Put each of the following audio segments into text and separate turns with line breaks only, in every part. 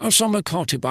Oussama Khatib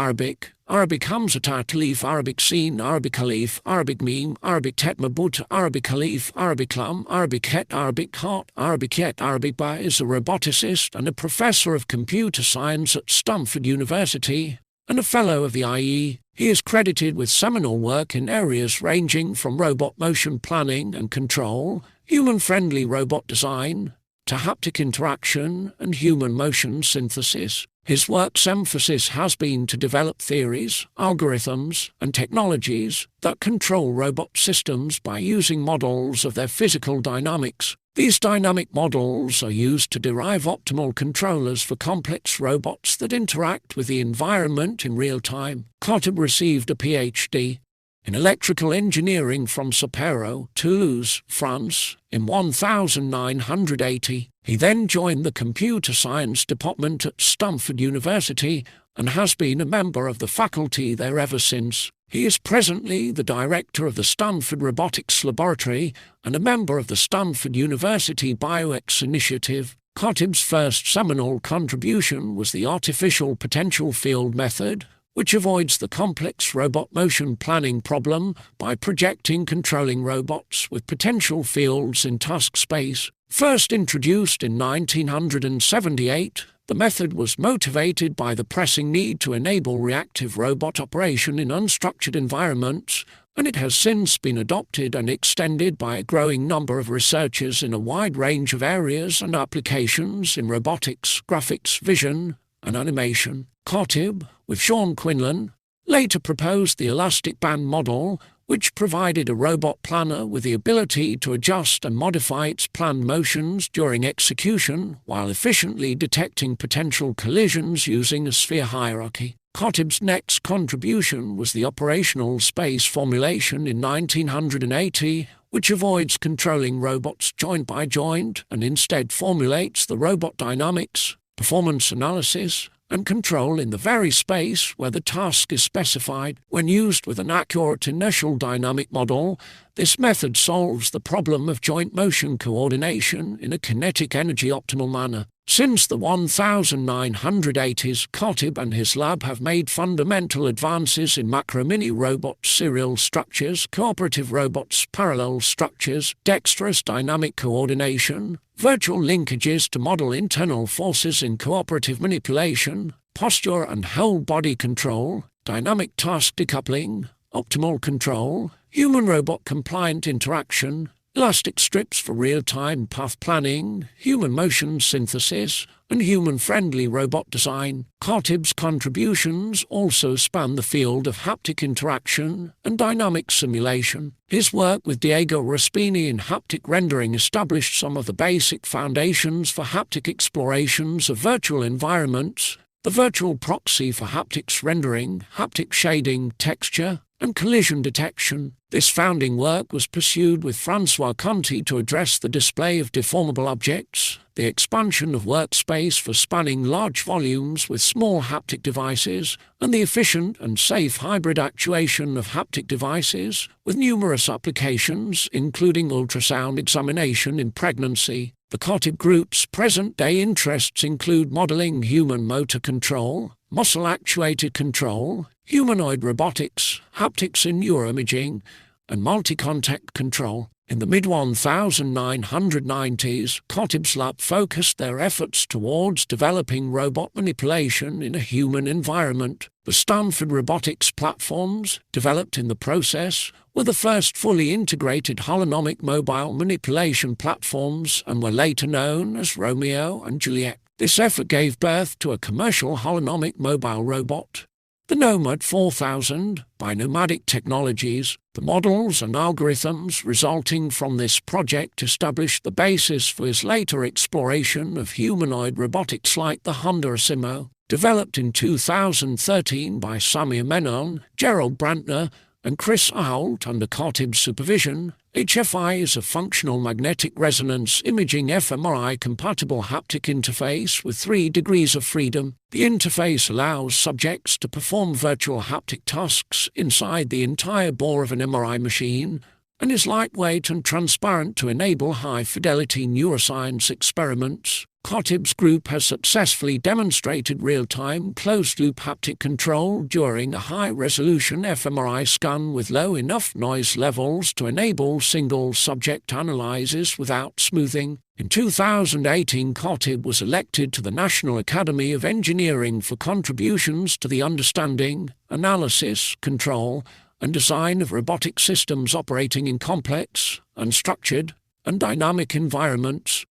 Arabic Hamza Tartalif, Arabic Sin, Arabic Khalif, Arabic Meme, Arabic Tetmabut, Arabic Khalif, Arabic Lam, Arabic Het, Arabic Heart, Arabic Yet, Arabic Ba is a roboticist and a professor of computer science at Stanford University, and a fellow of the IEEE. He is credited with seminal work in areas ranging from robot motion planning and control, human-friendly robot design, to haptic interaction and human motion synthesis. His work's emphasis has been to develop theories, algorithms, and technologies that control robot systems by using models of their physical dynamics. These dynamic models are used to derive optimal controllers for complex robots that interact with the environment in real time. Khatib received a Ph.D. in electrical engineering from Sup'Aero, Toulouse, France, in 1980. He then joined the computer science department at Stanford University and has been a member of the faculty there ever since. He is presently the director of the Stanford Robotics Laboratory and a member of the Stanford University Bio-X Initiative. Khatib's first seminal contribution was the artificial potential field method, which avoids the complex robot motion planning problem by projecting controlling robots with potential fields in task space. First introduced in 1978, the method was motivated by the pressing need to enable reactive robot operation in unstructured environments, and it has since been adopted and extended by a growing number of researchers in a wide range of areas and applications in robotics, graphics, vision, and animation. Khatib, with Sean Quinlan, later proposed the elastic band model, which provided a robot planner with the ability to adjust and modify its planned motions during execution while efficiently detecting potential collisions using a sphere hierarchy. Khatib's next contribution was the operational space formulation in 1980, which avoids controlling robots joint by joint and instead formulates the robot dynamics, performance analysis, and control in the very space where the task is specified. When used with an accurate inertial dynamic model, this method solves the problem of joint motion coordination in a kinetic energy optimal manner. Since the 1980s, Khatib and his lab have made fundamental advances in macro-mini robots, serial structures, cooperative robots, parallel structures, dexterous dynamic coordination, virtual linkages to model internal forces in cooperative manipulation, posture and whole body control, dynamic task decoupling, optimal control, human-robot compliant interaction, elastic strips for real-time path planning, human motion synthesis, and human-friendly robot design. Khatib's contributions also span the field of haptic interaction and dynamic simulation. His work with Diego Raspini in haptic rendering established some of the basic foundations for haptic explorations of virtual environments, the virtual proxy for haptics rendering, haptic shading, texture, and collision detection. This founding work was pursued with François Conti to address the display of deformable objects, the expansion of workspace for spanning large volumes with small haptic devices, and the efficient and safe hybrid actuation of haptic devices, with numerous applications including ultrasound examination in pregnancy. The Khatib Group's present-day interests include modeling human motor control, muscle-actuated control, humanoid robotics, haptics in neuroimaging, and multi-contact control. In the mid-1990s, Khatib's lab focused their efforts towards developing robot manipulation in a human environment. The Stanford Robotics platforms, developed in the process, were the first fully integrated holonomic mobile manipulation platforms and were later known as Romeo and Juliet. This effort gave birth to a commercial holonomic mobile robot, the Nomad 4000, by Nomadic Technologies. The models and algorithms resulting from this project established the basis for his later exploration of humanoid robotics like the Honda Asimo. Developed in 2013 by Samir Menon, Gerald Brantner, and Chris Ault under Khatib's supervision, HFI is a functional magnetic resonance imaging fMRI-compatible haptic interface with 3 degrees of freedom. The interface allows subjects to perform virtual haptic tasks inside the entire bore of an MRI machine and is lightweight and transparent to enable high-fidelity neuroscience experiments. Khatib's group has successfully demonstrated real-time closed-loop haptic control during a high-resolution fMRI scan with low enough noise levels to enable single-subject analysis without smoothing. In 2018, Khatib was elected to the National Academy of Engineering for contributions to the understanding, analysis, control, and design of robotic systems operating in complex, unstructured, and dynamic environments.